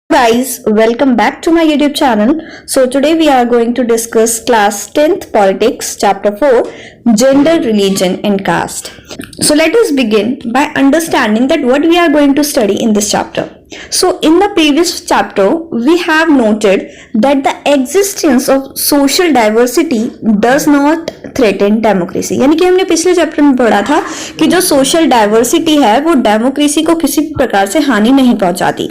Guys, welcome back to my YouTube channel. So today we are going to discuss class 10th politics chapter 4, gender, religion and caste. So let us begin by understanding that what we are going to study in this chapter. So in the previous chapter we have noted that the existence of social diversity does not threaten democracy. यानी कि हमने पिछले chapter में पढ़ा था कि जो social diversity है वो डेमोक्रेसी को किसी भी प्रकार से हानि नहीं पहुंचाती.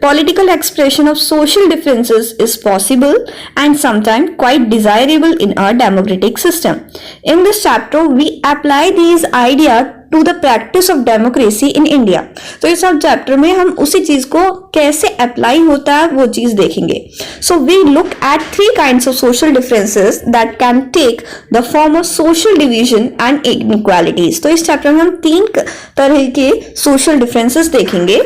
Political expression of social differences is possible and sometimes quite desirable in our democratic system. In this chapter we apply these ideas to the practice of democracy in India. तो इस सब चैप्टर में हम उसी चीज को कैसे अप्लाई होता है वो चीज देखेंगे. So we look at three kinds of social differences that can take the form of social division and inequalities. तो इस चैप्टर में हम तीन तरह के सोशल डिफरेंसेस देखेंगे.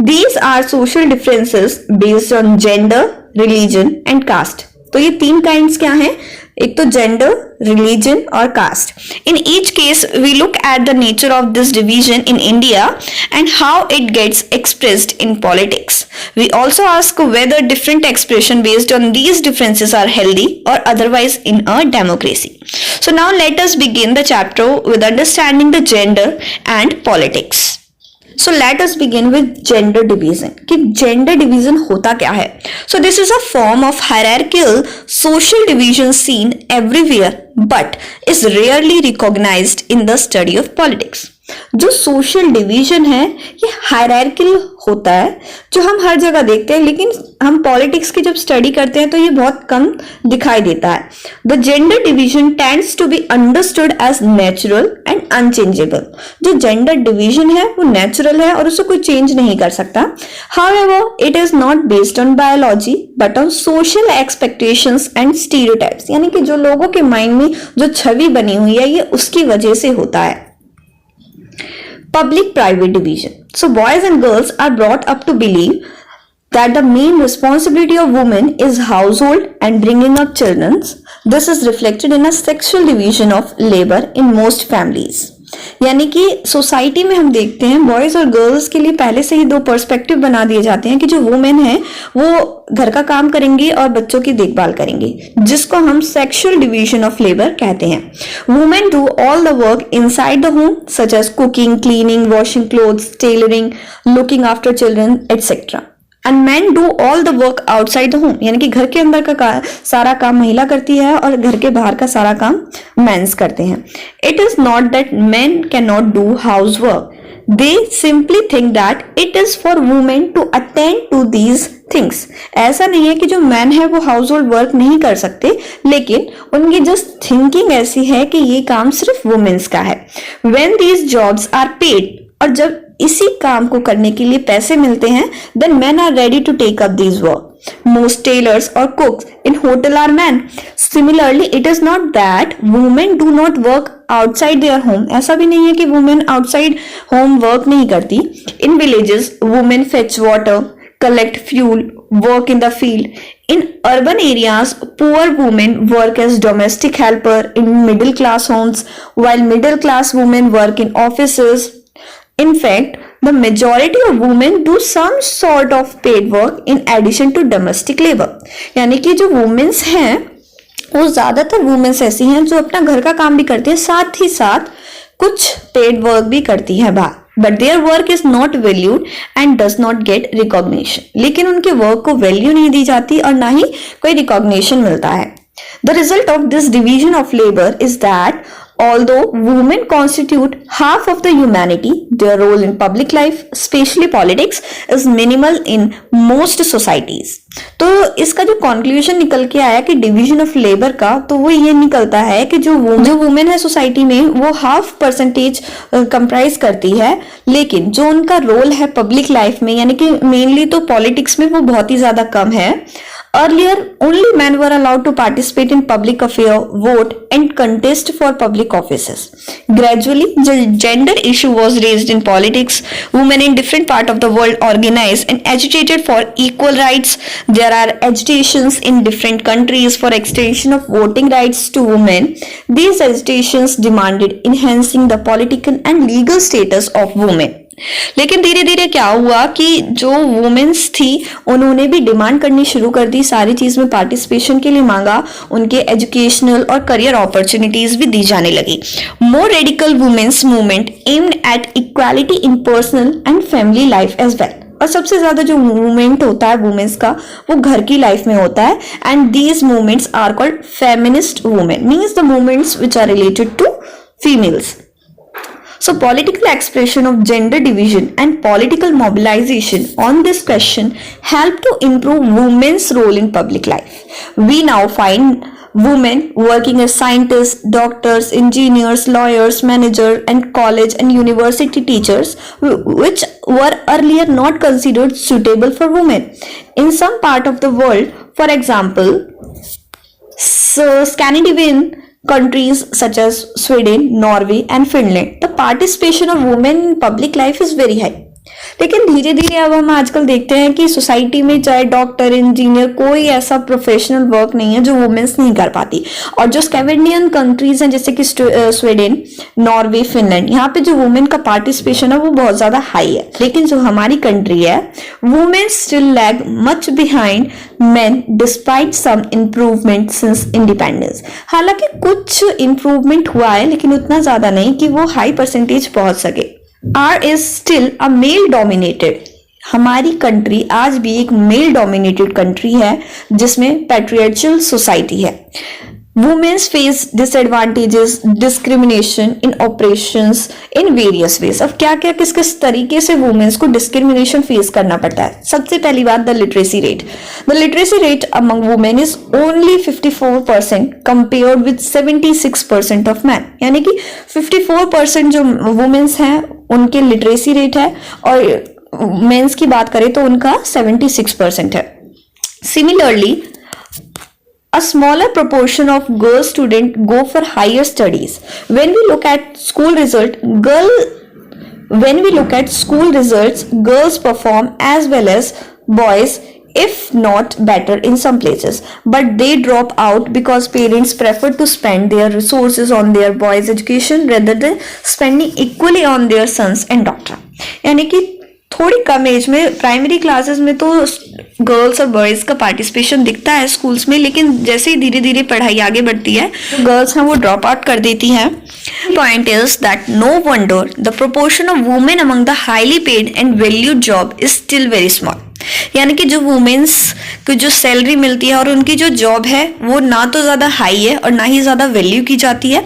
These are social differences based on gender, religion and caste. तो ये तीन काइंड्स क्या हैं? एक तो जेंडर, रिलीजन और caste. In each case we look at the nature of this division in India and how it gets expressed in politics. We also ask whether different expression based on these differences are healthy और otherwise in a democracy. So now let us begin the chapter with understanding the gender and politics. So let us begin with gender division. कि gender division होता क्या है? So this is a form of hierarchical social division seen everywhere but is rarely recognized in the study of politics. जो social division है ये hierarchical होता है जो हम हर जगह देखते हैं, लेकिन हम पॉलिटिक्स की जब स्टडी करते हैं तो ये बहुत कम दिखाई देता है. The gender division tends to be understood as natural and unchangeable. जो जेंडर डिवीजन है वो नेचुरल है और उसे कोई चेंज नहीं कर सकता. However it is not based on biology but on social expectations and stereotypes. यानी कि जो लोगों के माइंड में जो छवि बनी हुई है ये उसकी वजह से होता है. Public-private division. So boys and girls are brought up to believe that the main responsibility of women is household and bringing up children. This is reflected in a sexual division of labor in most families. यानी कि society में हम देखते हैं boys और girls के लिए पहले से ही दो पर्सपेक्टिव बना दिए जाते हैं कि जो वुमेन है वो घर का काम करेंगी और बच्चों की देखभाल करेंगी, जिसको हम सेक्सुअल डिवीजन ऑफ लेबर कहते हैं. Women do all the work inside the home such as cooking, cleaning, washing clothes, tailoring, looking after children etcetera. And man do all the work outside the home. यानी कि घर के अंदर का सारा काम महिला करती है और घर के बाहर का सारा काम मेंस करते हैं. It is not that men can not do house work. They simply think that it is for women to attend to these things. ऐसा नहीं है कि जो मैन है वो हाउस होल्ड वर्क नहीं कर सकते, लेकिन उनकी जस्ट थिंकिंग ऐसी है कि ये काम सिर्फ वुमेन्स का है. When these jobs are paid, और जब इसी काम को करने के लिए पैसे मिलते हैं, then men are ready to take up these work. Most tailors or cooks in hotel are men. Similarly, it is not that women do not work outside their home. ऐसा भी नहीं है कि women outside home work नहीं करती. In villages, women fetch water, collect fuel, work in the field. In urban areas, poor women work as domestic helper in middle class homes, while middle class women work in offices. In fact, the majority of women do some sort of paid work in addition to domestic labor. यानी कि जो women's हैं वो ज्यादातर women's ऐसी हैं जो अपना घर का काम भी करती है, साथ ही साथ कुछ पेड वर्क भी करती है बाहर. But their work is not valued and does not get recognition. लेकिन उनके वर्क को वैल्यू नहीं दी जाती और ना ही कोई रिकॉग्निशन मिलता है. The result of this division of labor is that although women constitute half of the humanity, their role in public life, especially politics, is minimal in most societies. तो इसका जो कंक्लूजन निकल के आया कि डिवीजन ऑफ लेबर का, तो वो ये निकलता है कि जो वुमेन है सोसाइटी में वो 0.5% कंप्राइज करती है, लेकिन जो उनका रोल है पब्लिक लाइफ में यानी कि मेनली तो पॉलिटिक्स में वो बहुत ही ज्यादा कम है. Earlier, only men were allowed to participate in public affair, vote, and contest for public offices. Gradually, the gender issue was raised in politics. Women in different parts of the world organized and agitated for equal rights. There are agitations in different countries for extension of voting rights to women. These agitations demanded enhancing the political and legal status of women. लेकिन धीरे धीरे क्या हुआ कि जो women's थी उन्होंने भी डिमांड करनी शुरू कर दी, सारी चीज में पार्टिसिपेशन के लिए मांगा, उनके एजुकेशनल और करियर अपॉर्चुनिटीज भी दी जाने लगी। More radical women's movement aimed at equality in personal and family life as well. और सबसे ज्यादा जो मूवमेंट होता है वुमेन्स का वो घर की लाइफ में होता है, and these movements are called feminist women, means the movements which are related to females. So political expression of gender division and political mobilization on this question help to improve women's role in public life. We now find women working as scientists, doctors, engineers, lawyers, managers, and college and university teachers, which were earlier not considered suitable for women. In some part of the world, for example, Scandinavian countries such as Sweden, Norway and Finland, the participation of women in public life is very high. लेकिन धीरे धीरे अब हम आजकल देखते हैं कि society में चाहे डॉक्टर, इंजीनियर, कोई ऐसा प्रोफेशनल वर्क नहीं है जो वुमेन्स नहीं कर पाती। और जो स्कैंडिनेवियन कंट्रीज हैं जैसे कि स्वीडन, नॉर्वे, फिनलैंड, यहाँ पे जो वुमेन का पार्टिसिपेशन है वो बहुत ज्यादा हाई है। लेकिन जो हमारी कंट्री है, women still lag much behind men despite some improvement since independence. हालांकि कुछ इम्प्रूवमेंट हुआ है लेकिन उतना ज्यादा नहीं कि वो हाई परसेंटेज पहुंच सके। R is still a male dominated. हमारी कंट्री आज भी एक मेल डोमिनेटेड कंट्री है जिसमें पैट्रियार्चल सोसाइटी है। Womens face disadvantages, discrimination in operations in various ways. अब क्या क्या किस किस तरीके से वुमेन्स को डिस्क्रिमिनेशन फेस करना पड़ता है। सबसे पहली बात, the literacy rate. The literacy rate among women is only 54% compared with 76% of man. यानी कि 54% जो वुमेन्स हैं उनके लिटरेसी रेट है और मेंस की बात करें तो उनका 76% है। Similarly a smaller proportion of girl students go for higher studies. When we look at school results, girls perform as well as boys, if not better in some places, but they drop out because parents prefer to spend their resources on their boys education rather than spending equally on their sons and daughter. यानी कि थोड़ी कम as में primary classes में तो girls और boys का participation दिखता है स्कूल्स में, लेकिन जैसे ही धीरे धीरे पढ़ाई आगे बढ़ती है गर्ल्स हैं वो ड्रॉप आउट कर देती हैं। Point is that no wonder the proportion of women among the highly paid and valued job is still very small. यानी कि जो वुमेन्स को जो सैलरी मिलती है और उनकी जो जॉब है वो ना तो ज्यादा हाई है और ना ही ज्यादा वैल्यू की जाती है।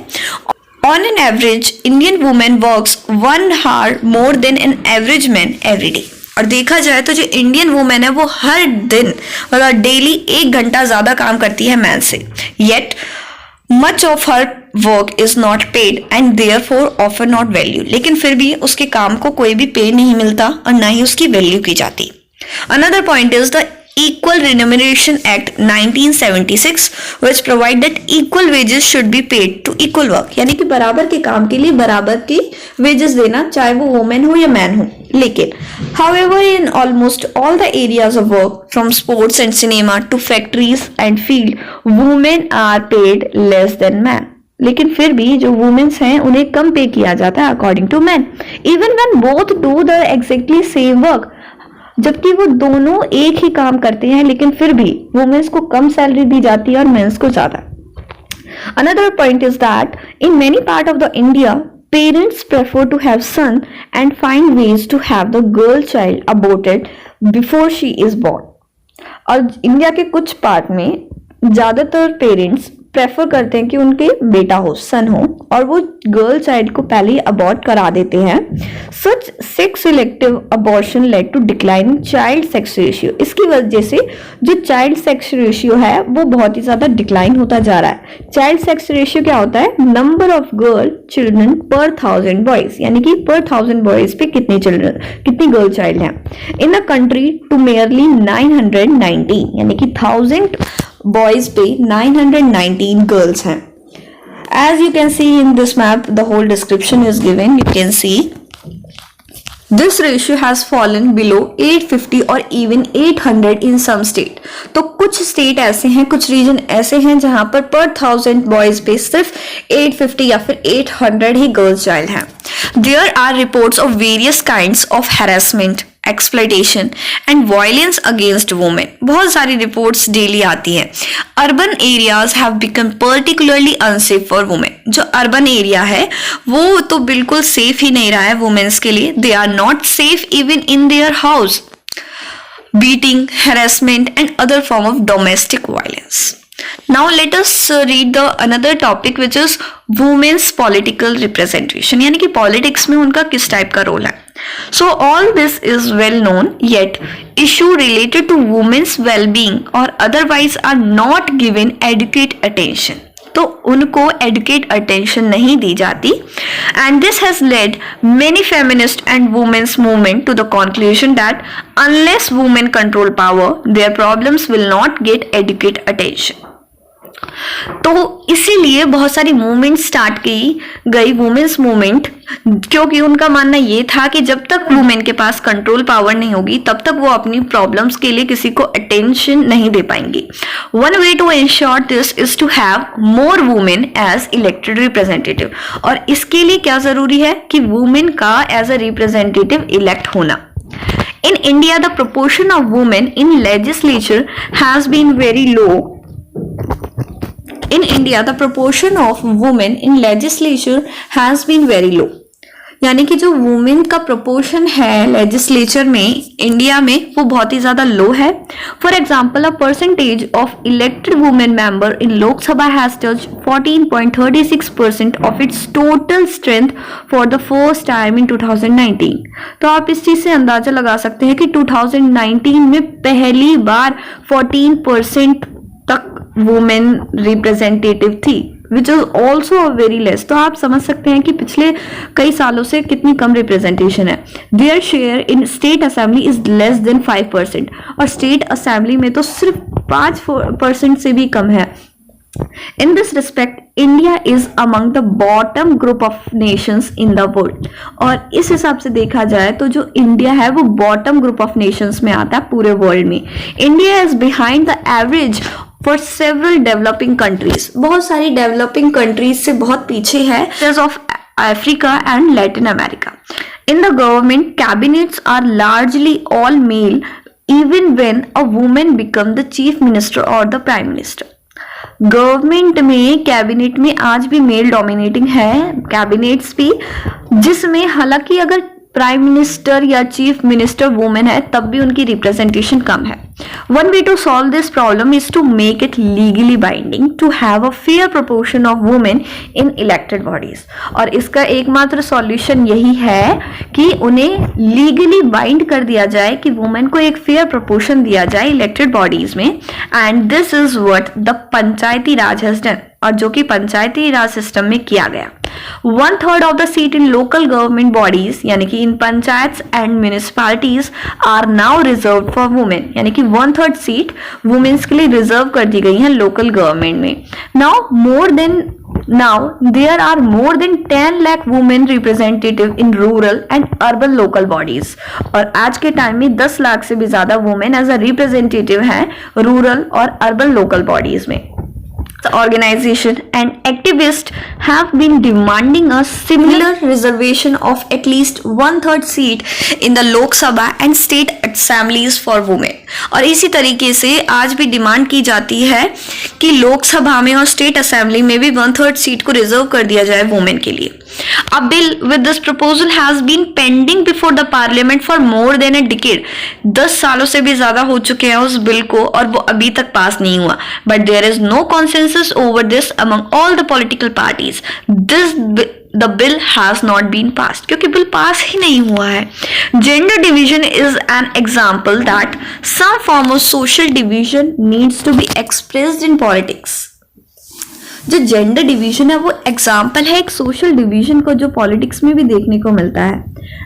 On an average, Indian woman works 1 hour more than an average man every day. और देखा जाए तो जो इंडियन वुमेन है वो हर दिन मतलब डेली 1 घंटा ज्यादा काम करती है मैन से। Yet much of her work is not paid and therefore often not valued. लेकिन फिर भी उसके काम को कोई भी पे नहीं मिलता और ना ही उसकी वैल्यू की जाती। Another point is the Equal Remuneration Act 1976 which provide that equal wages should be paid to equal work. यानी कि बराबर के काम के लिए बराबर की wages देना, चाहे वो woman हो या man हो। लेकिन however in almost all the areas of work from sports and cinema to factories and field, women are paid less than men. लेकिन फिर भी जो वुमेन्स हैं उन्हें कम पे किया जाता है according to man, even when both do the exactly same work. जबकि वो दोनों एक ही काम करते हैं लेकिन फिर भी वुमेन्स को कम सैलरी दी जाती है और मेंस को ज्यादा। Another point is that in many part of the India, parents prefer to have son and find ways to have the girl child aborted before she is born. और India के कुछ part में ज्यादातर parents prefer करते हैं कि उनके बेटा हो, सन हो, और वो गर्ल चाइल्ड को पहले ही अबॉर्ट करा देते हैं। Such sex selective abortion led to decline child sex ratio. इसकी वजह से जो चाइल्ड सेक्स रेशियो है वो बहुत ही ज्यादा डिक्लाइन होता जा रहा है। चाइल्ड सेक्स रेशियो क्या होता है? नंबर ऑफ गर्ल चिल्ड्रन पर 1000 बॉयज, यानी कि पर 1000 बॉयज पे कितने चिल्ड्रन, कितनी गर्ल चाइल्ड हैं इन अ कंट्री टू मेयरली 919, यानी कि 1000 boys पे 919 girls हैं। As you can see in this map, the whole description is given. You can see This ratio has fallen below 850 or even 800 in some state. तो कुछ state ऐसे हैं, कुछ reason ऐसे हैं जहां पर 1000 बॉयज पे सिर्फ 850 या फिर 800 ही गर्ल्स चाइल्ड हैं. There are reports of various kinds of harassment, exploitation and violence against women. बहुत सारी रिपोर्ट्स डेली आती हैं. Urban areas have become particularly unsafe for women. जो अर्बन एरिया है वो तो बिल्कुल सेफ ही नहीं रहा है वुमेन्स के लिए. They are not safe even in their house. Beating, harassment and other form of domestic violence. Now let us read the another topic which is women's political representation. यानी कि politics में उनका किस टाइप का role है. So all this is well known, yet issue related to women's well-being or otherwise are not given adequate attention. तो उनको adequate attention नहीं दी जाती. And this has led many feminist and women's movement to the conclusion that unless women control power, their problems will not get adequate attention. तो इसीलिए बहुत सारी movement start की गई, वुमेन्स मूवमेंट, क्योंकि उनका मानना ये था कि जब तक वुमेन के पास कंट्रोल पावर नहीं होगी तब तक वो अपनी प्रॉब्लम्स के लिए किसी को अटेंशन नहीं दे पाएंगी. One way to ensure this is to have more women as elected representative. और इसके लिए क्या जरूरी है कि वुमेन का एज अ रिप्रेजेंटेटिव इलेक्ट होना. In India, the proportion of women in legislature has been very low. In India, the proportion of women in legislature has been very low. यानी कि जो वुमेन का प्रोपोर्शन है legislature में India में वो बहुत ही ज्यादा लो है. For example, a percentage of elected women member in Lok Sabha has touched 14.36% of its total strength for the first time in 2019. तो आप इस चीज से अंदाजा लगा सकते हैं कि 2019 में पहली बार 14% तक वुमेन रिप्रेजेंटेटिव थी, which is also very less. तो आप समझ सकते हैं कि पिछले कई सालों से कितनी कम रिप्रेजेंटेशन है. Their share in state assembly is less than 5%. और स्टेट असेंबली में तो सिर्फ 5% से भी कम है. In this respect, India is among the bottom group of nations in the world. और इस हिसाब से देखा जाए तो जो इंडिया है वो बॉटम ग्रुप ऑफ नेशंस में आता है पूरे वर्ल्ड में. India is behind the average for several developing countries. बहुत सारी डेवलपिंग कंट्रीज से बहुत पीछे है, of Africa and Latin America. In the government, cabinets are largely all male even when a women become the chief minister और the prime minister. Government में, cabinet में आज भी मेल डोमिनेटिंग है कैबिनेट्स भी, जिसमें हालांकि अगर प्राइम मिनिस्टर या चीफ मिनिस्टर वुमेन है तब भी उनकी रिप्रेजेंटेशन कम है. One way to solve this problem is to make it legally binding to have a fair proportion of women in elected bodies. और इसका एकमात्र सॉल्यूशन यही है कि उन्हें लीगली बाइंड कर दिया जाए कि वुमेन को एक फेयर प्रोपोर्शन दिया जाए इलेक्टेड बॉडीज में. And this is what the Panchayati Raj has done, और जो कि पंचायती राज सिस्टम में किया गया. 1/3 of the seat in local government bodies, यानी कि in panchayat and municipalities are now reserve for women. यानी कि 1/3 सीट वुमेन्स के लिए रिजर्व कर दी गई है लोकल गवर्नमेंट में. Now there are more than 10 lakh women representative in rural and urban local bodies. और आज के टाइम में 10 लाख से भी ज्यादा वुमेन एज अ रिप्रेजेंटेटिव हैं रूरल और अर्बन लोकल बॉडीज में. The organization and activists have been demanding a similar reservation of at least 1/3 seat in the Lok Sabha and state assemblies for women. और इसी तरीके से आज भी demand की जाती है कि लोकसभा में और स्टेट असेंबली में भी 1/3 सीट को रिजर्व कर दिया जाए वुमेन के लिए. A bill with this proposal has been pending before the parliament for more than a decade. 10 सालों से भी ज्यादा हो चुके हैं उस बिल को और वो अभी तक पास नहीं हुआ. But there is no consensus over this among all the political parties. The bill has not been passed. क्योंकि बिल पास ही नहीं हुआ है. Gender division is an example that some form of social division needs to be expressed in politics. जो gender division है वो example है एक social division को जो पॉलिटिक्स में भी देखने को मिलता है.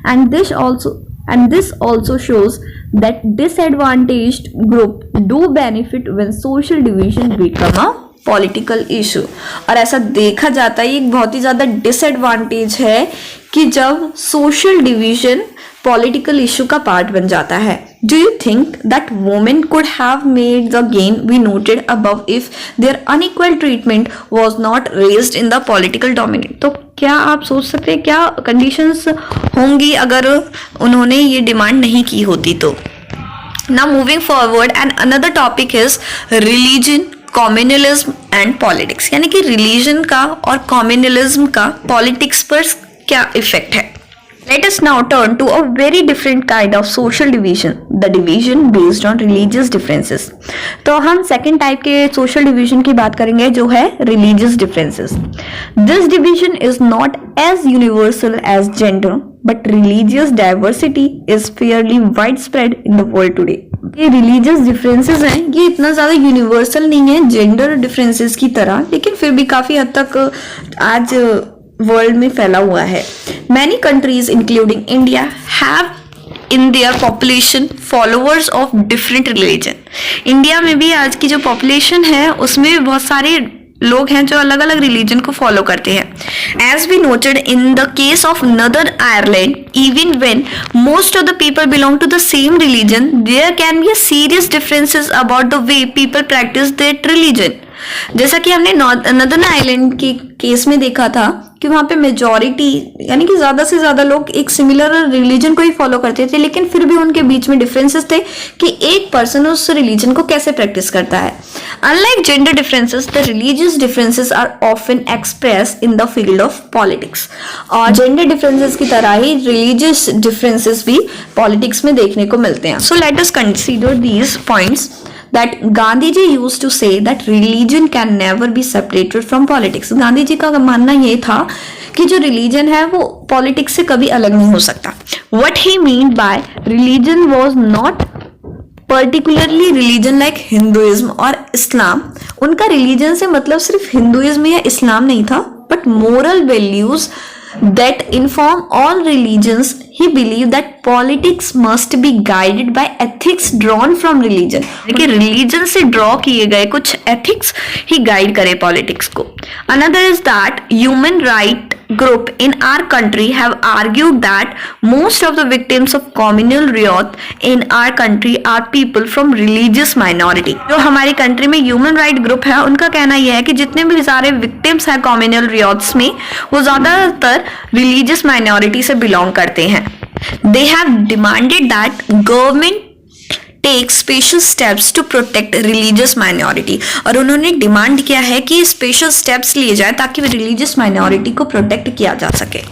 And this also shows that disadvantaged group do benefit when social division become a political issue. और ऐसा देखा जाता है एक बहुत ही ज्यादा डिसएडवांटेज है कि जब सोशल डिवीजन पॉलिटिकल इशू का पार्ट बन जाता है। Do you think that women could have made the gain we noted above if their unequal treatment was not raised in the political dominate? तो क्या आप सोच सकते हैं क्या कंडीशंस होंगी अगर उन्होंने ये डिमांड नहीं की होती तो? Now moving forward and another topic is religion, communalism and politics, यानी कि रिलीजन का और कम्युनलिज्म का पॉलिटिक्स पर क्या इफेक्ट है। Let us now turn to a very different kind of social division, the division based on religious differences. तो हम second type के social division की बात करेंगे जो है religious differences. This division is not as universal as gender, but religious diversity is fairly widespread in the world today. ये religious differences हैं, ये इतना ज़्यादा यूनिवर्सल नहीं है जेंडर डिफरेंसेस की तरह, लेकिन फिर भी काफ़ी हद तक आज वर्ल्ड में फैला हुआ है। Many countries including India have in their population followers of different religion. India में भी आज की जो पॉपुलेशन है उसमें भी बहुत सारे लोग हैं जो अलग अलग रिलीजन को फॉलो करते हैं। As we noted in the case of Northern Ireland, even when most of the people belong to the same religion, there can be a serious differences about the way people practice that religion. जैसा कि हमने northern island के case में देखा था कि वहां पे मेजॉरिटी यानी कि ज्यादा से ज्यादा लोग एक सिमिलर रिलीजन को ही फॉलो करते थे, लेकिन फिर भी उनके बीच में डिफरेंसेस थे कि एक पर्सन उस रिलीजन को कैसे प्रैक्टिस करता है। Unlike gender differences, the religious differences are often express in the field of politics. और जेंडर डिफरेंसेस की तरह ही रिलीजियस डिफरेंसेस भी पॉलिटिक्स में देखने को मिलते हैं। So let us consider these points that Gandhi ji used to say that religion can never be separated from politics. Gandhi ji का मानना ये था कि जो रिलीजन है वो पॉलिटिक्स से कभी अलग नहीं हो सकता। What he meant by religion was not particularly religion like Hinduism और Islam. उनका रिलीजन से मतलब सिर्फ हिंदुइज्म या इस्लाम नहीं था, but moral values that inform all religions. He believed that politics must be guided by ethics drawn from religion. देखिए religion से ड्रॉ किए गए कुछ एथिक्स ही गाइड करे पॉलिटिक्स को। Another is that human right group in our country have argued that most of the victims of communal riot in our country are people from religious minority. जो हमारी country में human right group है उनका कहना यह है कि जितने भी सारे विक्टिम्स हैं कम्युनल रियॉट्स में वो ज्यादातर रिलीजियस माइनॉरिटी से बिलोंग करते हैं। They have demanded that government take special steps to protect religious minority. और उन्होंने डिमांड किया है कि स्पेशल स्टेप्स लिए जाए ताकि रिलीजियस माइनॉरिटी को प्रोटेक्ट किया जा सके।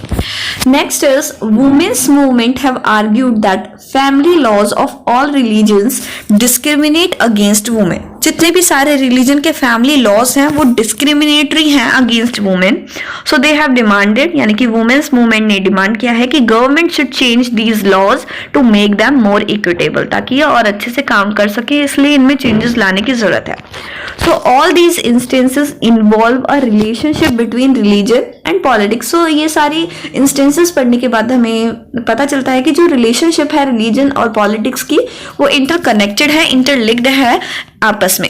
Next is womens movement have argued that family laws of all religions discriminate against women. जितने भी सारे रिलीजन के फैमिली लॉज हैं वो डिस्क्रिमिनेटरी हैं against women. So they have demanded, यानी कि वुमेन्स मूवमेंट ने डिमांड किया है कि government should change these laws to make them more equitable, ताकि ये और अच्छे से काम कर सके, इसलिए इनमें चेंजेस लाने की जरूरत है। So all these instances involve a relationship between religion and politics. So ये सारी इंस्टेंसेस पढ़ने के बाद हमें पता चलता है कि जो रिलेशनशिप है रिलीजन और पॉलिटिक्स की वो इंटरकनेक्टेड है, इंटरलिंक्ड है आपस में।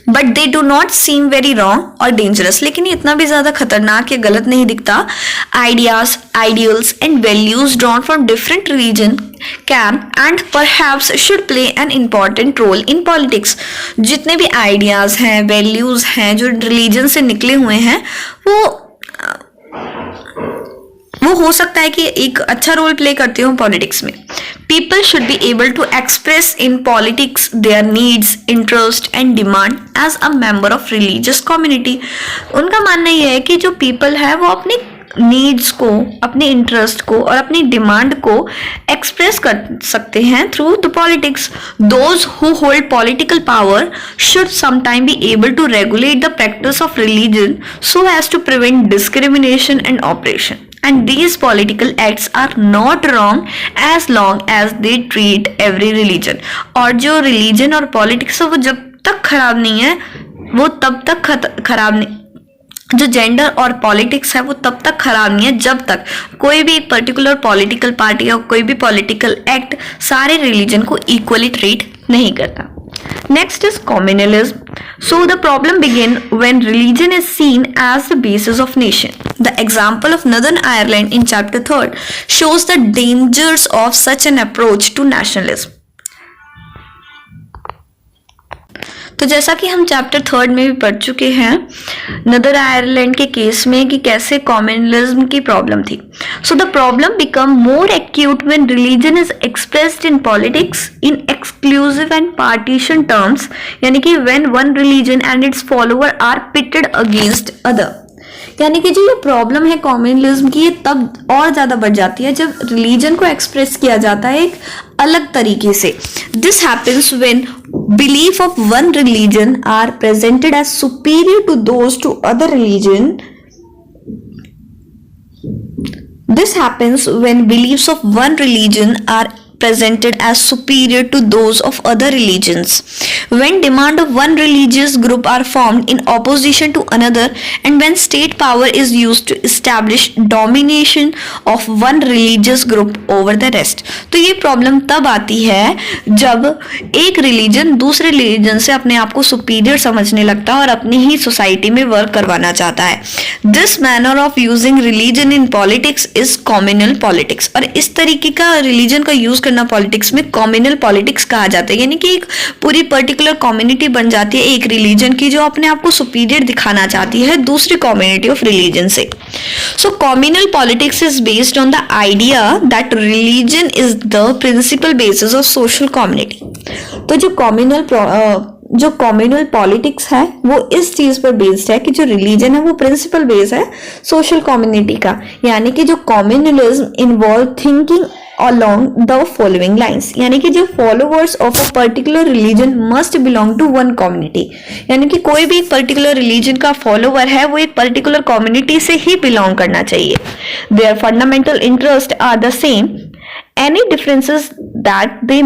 But they do not seem very wrong और डेंजरस, लेकिन ये इतना भी ज्यादा खतरनाक या गलत नहीं दिखता। Ideas, ideals and values drawn from different religion can and perhaps should play an important role in politics. जितने भी आइडियाज हैं, वैल्यूज हैं जो रिलीजन से निकले हुए हैं वो हो सकता है कि एक अच्छा रोल प्ले करते हो पॉलिटिक्स में। People should be able to express in politics their needs, interest and demand as a member of religious community. उनका मानना यह है कि जो पीपल है वो अपनी नीड्स को, अपने इंटरेस्ट को और अपनी डिमांड को एक्सप्रेस कर सकते हैं through the politics. Those who hold political power should sometime be able to regulate the practice of religion so as to prevent discrimination and operation. And these political acts are not wrong as long as they treat every religion. और जो religion और politics है वो जब तक खराब नहीं है वो तब तक खराब नहीं, जो जेंडर और पॉलिटिक्स है वो तब तक खराब नहीं है जब तक कोई भी एक पर्टिकुलर पॉलिटिकल पार्टी या कोई भी पॉलिटिकल एक्ट सारे रिलीजन को इक्वली ट्रीट नहीं करता। Next is communalism. So the problem begins when religion is seen as the basis of nation. The example of Northern Ireland in chapter 3rd shows the dangers of such an approach to nationalism. तो जैसा कि हम chapter 3 में भी पढ़ चुके हैं नदर आयरलैंड के केस में कि कैसे कम्युनलिज्म की प्रॉब्लम थी. So the problem become more acute when religion is expressed in politics in exclusive and partition terms, यानी कि when one religion and its follower are pitted against other. यानी कि जो ये प्रॉब्लम है कम्युनलिज्म की, ये तब और ज्यादा बढ़ जाती है जब रिलीजन को एक्सप्रेस किया जाता है एक अलग तरीके से. This happens when belief of one religion are presented as superior to those to other religion. This happens when beliefs of one religion are presented as superior to those of other religions. When demand of one religious group are formed in opposition to another, and when state power is used to establish domination of one religious group over the rest. तो ये problem तब आती है जब एक religion दूसरे religion से अपने आप को सुपीरियर समझने लगता है और अपनी ही सोसाइटी में वर्क करवाना चाहता है. This manner of using religion in politics is communal politics. और इस तरीके का रिलीजन का यूज करना पॉलिटिक्स में कम्युनल पॉलिटिक्स कहा जाता है. यानी कि एक पूरी पर्टिकुलर कम्युनिटी बन जाती है एक रिलीजन की जो अपने आप को सुपीरियर दिखाना चाहती है दूसरी कम्युनिटी ऑफ रिलीजन से. So communal politics is based on the idea that religion is the principal basis of social community. तो जो कम्युनल पॉलिटिक्स है वो इस चीज पर बेस्ड है कि जो रिलीजन है वो प्रिंसिपल बेस है सोशल कम्युनिटी का. यानी कि जो communalism involve thinking along the following lines, यानी कि जो followers of a particular religion must belong to one community. यानी कि कोई भी पर्टिकुलर रिलीजन का फॉलोवर है वो एक पर्टिकुलर कम्युनिटी से ही बिलोंग करना चाहिए. Their fundamental interests are the same. Any differences that they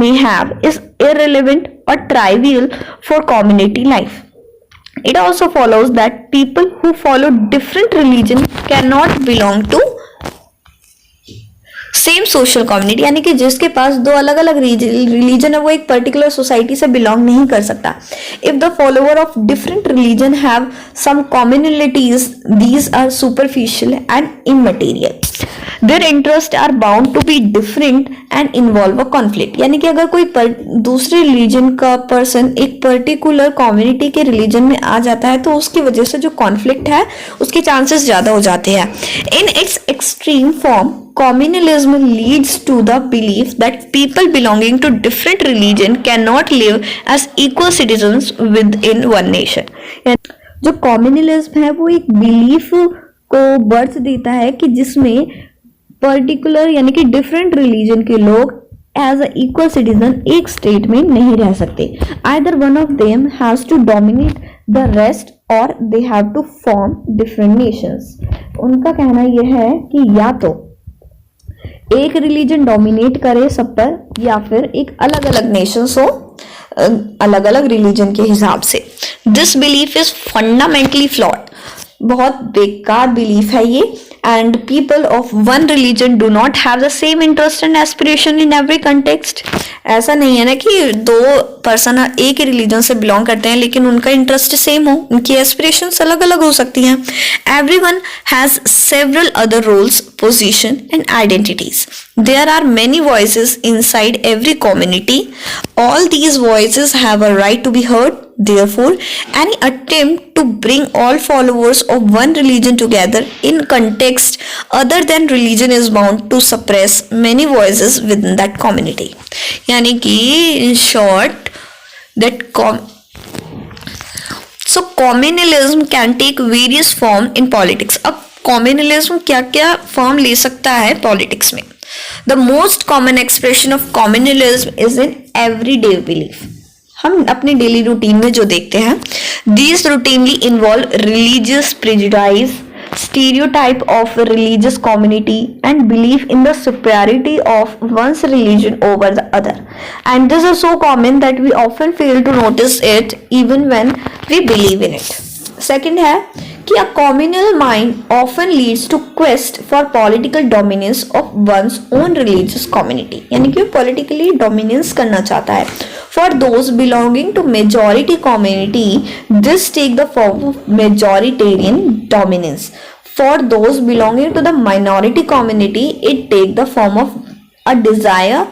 may have is irrelevant or trivial for community life. It also follows that people who follow different religion cannot belong to same social community. यानी कि जिसके पास दो अलग अलग religion है वो एक particular society से बिलोंग नहीं कर सकता. If the follower of different religion have some commonalities these are superficial and immaterial. Their interest are bound to be different and involve a conflict. यानी कि अगर कोई दूसरे रिलीजन का पर्सन एक पर्टिकुलर कम्युनिटी के रिलीजन में आ जाता है तो उसकी वजह से जो कॉन्फ्लिक्ट है उसके चांसेस ज्यादा हो जाते हैं. In its extreme form communalism leads to the belief that people belonging to different religion cannot live as equal citizens within one nation. जो communalism है वो एक बिलीफ को बर्थ देता है कि जिसमें पर्टिकुलर यानी कि डिफरेंट रिलीजन के लोग एज अ इक्वल सिटीजन एक स्टेट में नहीं रह सकते. Either one of them has to dominate the rest और they have to form different nations. उनका कहना यह है कि या तो एक रिलीजन डोमिनेट करे सब पर या फिर एक अलग अलग नेशंस हो अलग अलग रिलीजन के हिसाब से. This belief is fundamentally flawed. बहुत बेकार बिलीफ है ये. And people of one religion do not have the same interest and aspiration in every context. ऐसा नहीं है ना कि दो पर्सन एक ही रिलीजन से बिलोंग करते हैं लेकिन उनका इंटरेस्ट सेम हो, उनकी एस्पिरेशंस अलग अलग हो सकती हैं. Everyone has several other roles, position and identities. There are many voices inside every community. All these voices have a right to be heard. Therefore, any attempt to bring all followers of one religion together in context other than religion is bound to suppress many voices within that community. यानी कि in short that so communalism can take various form in politics. अब communalism क्या क्या form ले सकता है politics में? The most common expression of communalism is in everyday belief. हम अपने डेली रूटीन में जो देखते हैं, these routinely involve religious prejudice, stereotype of a religious community, and belief in the superiority of one's religion over the other. And this is so common that we often fail to notice it even when we believe in it. Second है कि a communal mind often leads to quest for political dominance of one's own religious community, यानी कि politically dominance करना चाहता है. For those belonging to majority community this take the form of majoritarian dominance. For those belonging to the minority community it take the form of a desire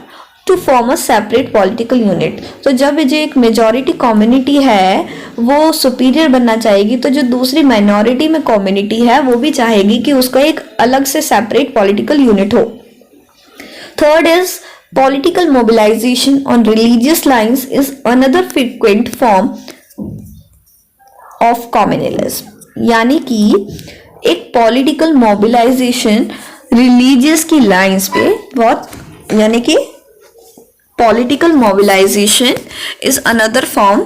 to form a separate political unit. तो जब जो एक majority community है वो superior बनना चाहेगी, तो जो दूसरी माइनॉरिटी में कम्युनिटी है वो भी चाहेगी कि उसका एक अलग से सेपरेट पॉलिटिकल यूनिट हो. Third is political mobilisation on religious lines is another frequent form of communalism, यानी कि एक पॉलिटिकल मोबिलाइजेशन रिलीजियस की लाइंस पे बहुत, यानी कि political mobilization is another form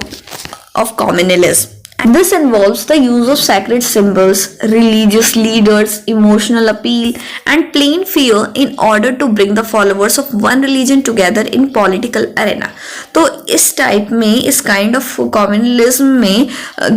of communalism. And this involves the use of sacred symbols, religious leaders, emotional appeal, and plain fear in order to bring the followers of one religion together in political arena. तो इस type में, इस kind of communalism में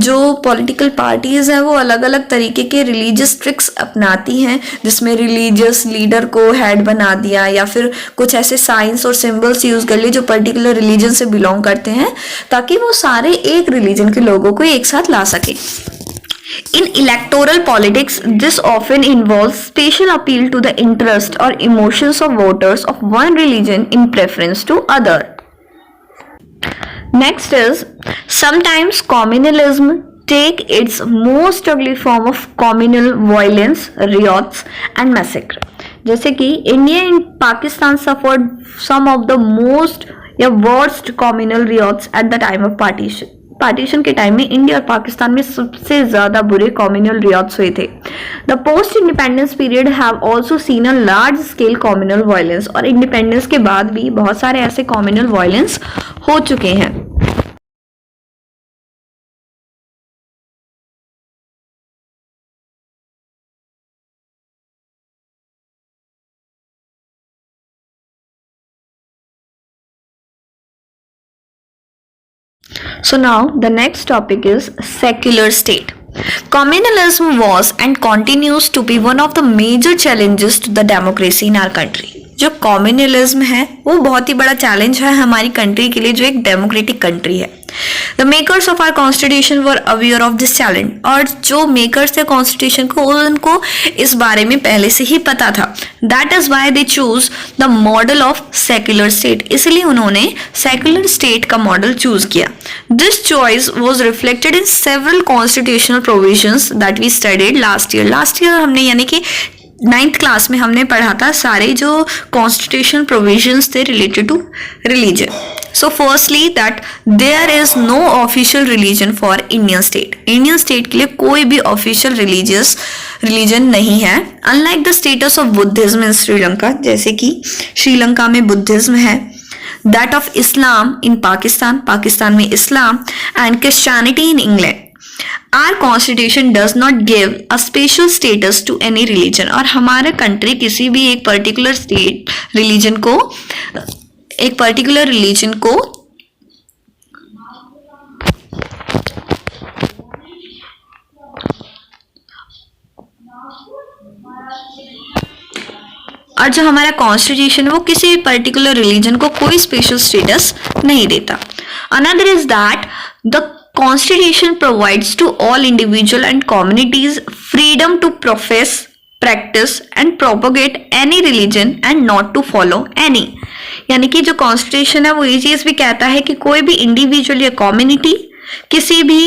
जो political parties हैं वो अलग अलग तरीके के रिलीजियस ट्रिक्स अपनाती हैं, जिसमें रिलीजियस लीडर को हेड बना दिया या फिर कुछ ऐसे साइंस और सिंबल्स यूज कर लिए जो पर्टिकुलर रिलीजन से बिलोंग करते हैं, ताकि वो सारे एक रिलीजन के लोगों को एक साथ ला सके. In electoral politics, this often involves special appeal to the interest or emotions of voters of one religion in preference to other. Next is, sometimes communalism take its most ugly form of communal violence, riots and massacre. जैसे कि India and Pakistan suffered some of the most या worst communal riots at the time of partition. Partition के time में India और पाकिस्तान में सबसे ज्यादा बुरे कम्युनल रियॉट्स हुए थे. The post independence period have also seen a large scale communal violence, और इंडिपेंडेंस के बाद भी बहुत सारे ऐसे कम्युनल वायलेंस हो चुके हैं. So now the next topic is secular state. Communalism was and continues to be one of the major challenges to the democracy in our country. जो कम्युनलिज्म है वो बहुत ही बड़ा चैलेंज है हमारी कंट्री के लिए, जो एक डेमोक्रेटिक कंट्री है. The makers of our constitution were aware of this challenge, और जो मेकर्स थे कॉन्स्टिट्यूशन को उनको इस बारे में पहले से ही पता था. That is why they choose the model of secular state, इसलिए उन्होंने सेक्युलर स्टेट का मॉडल चूज किया. This choice was reflected in several constitutional provisions that we studied last year हमने, यानी कि 9th क्लास में हमने पढ़ा था सारे जो कॉन्स्टिट्यूशनल प्रोविजंस थे related to religion. So firstly that there is no official religion for Indian state. Indian state के लिए कोई भी ऑफिशियल रिलीजन नहीं है. Unlike the status of Buddhism in Sri Lanka, जैसे कि श्रीलंका में बुद्धिज्म है, that of Islam in Pakistan में Islam, and Christianity in England. Our constitution does not give a special status to any religion, और हमारे कंट्री किसी भी एक पर्टिकुलर रिलीजन को और जो हमारा कॉन्स्टिट्यूशन है वो किसी पर्टिकुलर रिलीजन को कोई स्पेशल स्टेटस नहीं देता. Another is that the Constitution provides to all individual and communities freedom to profess, practice and propagate any religion and not to follow any. यानी कि जो कॉन्स्टिट्यूशन है वो ये चीज भी कहता है कि कोई भी इंडिविजुअल या कम्युनिटी किसी भी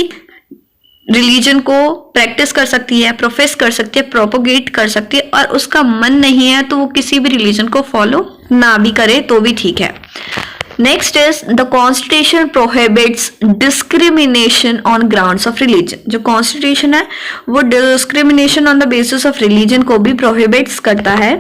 रिलीजन को प्रैक्टिस कर सकती है, प्रोफेस कर सकती है, प्रोपोगेट कर सकती है, और उसका मन नहीं है तो वो किसी भी रिलीजन को फॉलो ना भी करे तो भी ठीक है. Next is the constitution prohibits discrimination on grounds of religion. जो कॉन्स्टिट्यूशन है वो discrimination on the basis of religion को भी प्रोहिबिट्स करता है.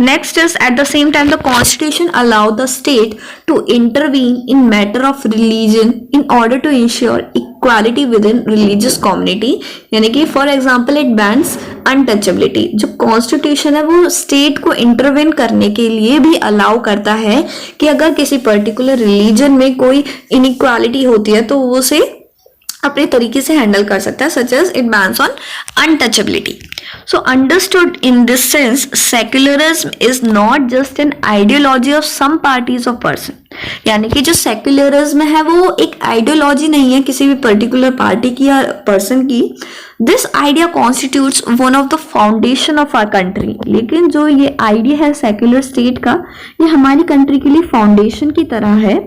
Next is at the same time the constitution allow the state to intervene in matter of religion in order to ensure equality within religious community, यानी कि for example it bans untouchability. जो constitution है वो state को intervene करने के लिए भी अलाउ करता है कि अगर किसी पर्टिकुलर रिलीजन में कोई इनइक्वालिटी होती है तो वो उसे अपने तरीके से हैंडल कर सकता है, such as it bans on untouchability. So understood in this sense, secularism is not just an ideology of some parties or person. यानी कि जो सेक्युलरिज्म है वो एक आइडियोलॉजी नहीं है किसी भी पर्टिकुलर पार्टी की या पर्सन की. This idea constitutes one of the foundation of our country. लेकिन जो ये आइडिया है सेक्युलर स्टेट का, ये हमारी कंट्री के लिए फाउंडेशन की तरह है.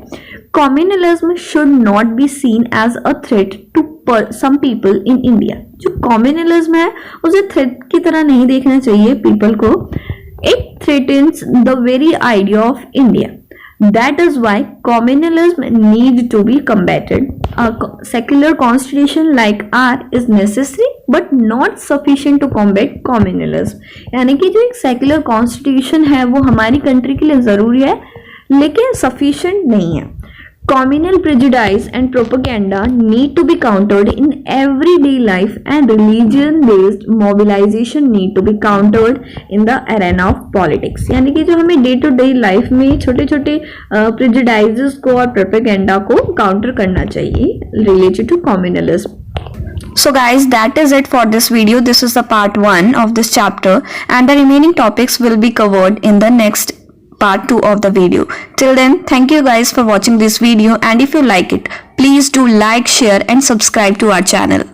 Communalism should not be seen as a threat to some people in India. जो communalism है उसे threat की तरह नहीं देखना चाहिए people को. It threatens the very idea of India. That is why communalism needs to be combated. A secular constitution like ours is necessary but not sufficient to combat communalism. यानी कि जो एक secular constitution है वो हमारी country के लिए ज़रूरी है लेकिन sufficient नहीं है. Communal prejudice and propaganda need to be countered in everyday life, and religion-based mobilization need to be countered in the arena of politics. यानी कि जो हमें डे टू डे लाइफ में छोटे छोटे prejudices को और propaganda को counter करना चाहिए related to communalism. So guys, that is it for this video. This is the part 1 of this chapter, and the remaining topics will be covered in the next part 2 of the video. Till then, thank you guys for watching this video, and if you like it, please do like, share and subscribe to our channel.